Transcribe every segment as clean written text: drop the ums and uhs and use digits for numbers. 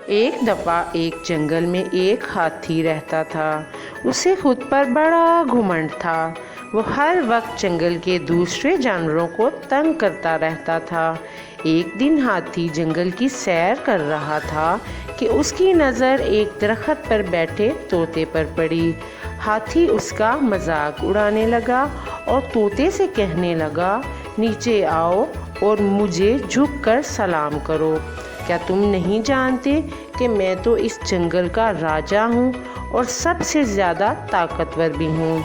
ایک دفعہ ایک جنگل میں ایک ہاتھی رہتا تھا۔ اسے خود پر بڑا گھمنڈ تھا۔ وہ ہر وقت جنگل کے دوسرے جانوروں کو تنگ کرتا رہتا تھا۔ ایک دن ہاتھی جنگل کی سیر کر رہا تھا کہ اس کی نظر ایک درخت پر بیٹھے طوطے پر پڑی۔ ہاتھی اس کا مذاق اڑانے لگا اور طوطے سے کہنے لگا، نیچے آؤ اور مجھے جھک کر سلام کرو۔ کیا تم نہیں جانتے کہ میں تو اس جنگل کا راجا ہوں اور سب سے زیادہ طاقتور بھی ہوں؟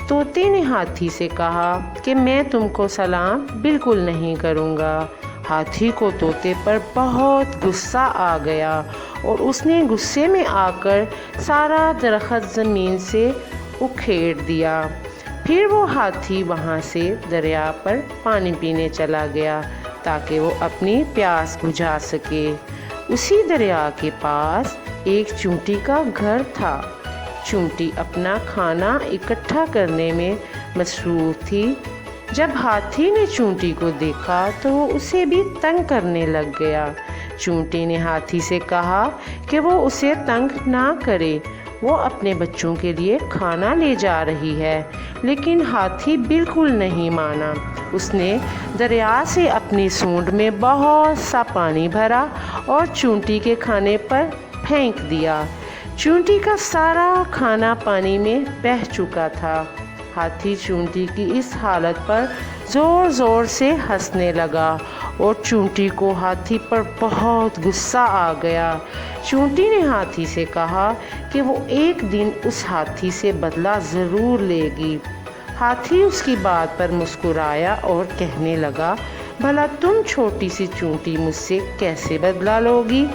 طوطے نے ہاتھی سے کہا کہ میں تم کو سلام بالکل نہیں کروں گا۔ ہاتھی کو طوطے پر بہت غصہ آ گیا اور اس نے غصے میں آ کر سارا درخت زمین سے اکھیڑ دیا۔ پھر وہ ہاتھی وہاں سے دریا پر پانی پینے چلا گیا تاکہ وہ اپنی پیاس بجھا سکے۔ اسی دریا کے پاس ایک چونٹی کا گھر تھا۔ چونٹی اپنا کھانا اکٹھا کرنے میں مصروف تھی۔ جب ہاتھی نے چونٹی کو دیکھا تو وہ اسے بھی تنگ کرنے لگ گیا۔ چونٹی نے ہاتھی سے کہا کہ وہ اسے تنگ نہ کرے، وہ اپنے بچوں کے لیے کھانا لے جا رہی ہے، لیکن ہاتھی بالکل نہیں مانا۔ اس نے دریا سے اپنی سونڈ میں بہت سا پانی بھرا اور چونٹی کے کھانے پر پھینک دیا۔ چونٹی کا سارا کھانا پانی میں بہہ چکا تھا۔ ہاتھی چونٹی کی اس حالت پر زور زور سے ہنسنے لگا اور چونٹی کو ہاتھی پر بہت غصہ آ گیا۔ چونٹی نے ہاتھی سے کہا کہ وہ ایک دن اس ہاتھی سے بدلہ ضرور لے گی۔ ہاتھی اس کی بات پر مسکرایا اور کہنے لگا، بھلا تم چھوٹی سی چونٹی مجھ سے کیسے بدلہ لوگی؟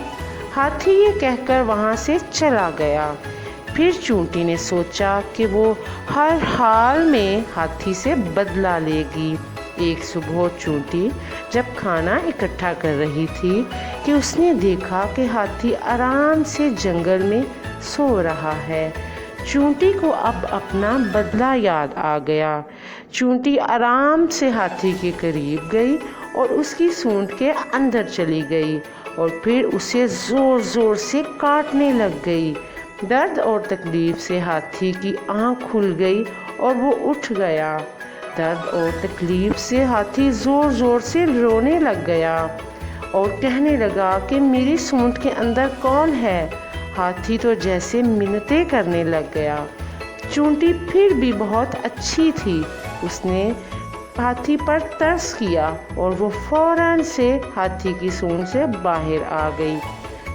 ہاتھی یہ کہہ کر وہاں سے چلا گیا۔ پھر چونٹی نے سوچا کہ وہ ہر حال میں ہاتھی سے بدلہ لے گی۔ ایک صبح چونٹی جب کھانا اکٹھا کر رہی تھی کہ اس نے دیکھا کہ ہاتھی آرام سے جنگل میں سو رہا ہے۔ چونٹی کو اب اپنا بدلہ یاد آ گیا۔ چونٹی آرام سے ہاتھی کے قریب گئی اور اس کی سونڈ کے اندر چلی گئی اور پھر اسے زور زور سے کاٹنے لگ گئی۔ درد اور تکلیف سے ہاتھی کی آنکھ کھل گئی اور وہ اٹھ گیا۔ درد اور تکلیف سے ہاتھی زور زور سے رونے لگ گیا اور کہنے لگا کہ میری سونڈ کے اندر کون ہے؟ ہاتھی تو جیسے منتیں کرنے لگ گیا۔ چونٹی پھر بھی بہت اچھی تھی۔ اس نے ہاتھی پر ترس کیا اور وہ فوراً سے ہاتھی کی سونڈ سے باہر آ گئی۔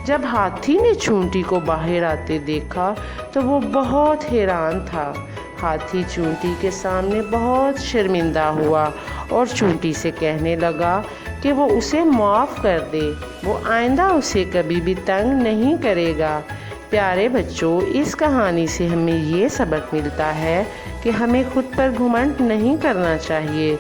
جب ہاتھی نے چونٹی کو باہر آتے دیکھا تو وہ بہت حیران تھا۔ ہاتھی چونٹی کے سامنے بہت شرمندہ ہوا اور چونٹی سے کہنے لگا کہ وہ اسے معاف کر دے، وہ آئندہ اسے کبھی بھی تنگ نہیں کرے گا۔ پیارے بچوں، اس کہانی سے ہمیں یہ سبق ملتا ہے کہ ہمیں خود پر گھمنڈ نہیں کرنا چاہیے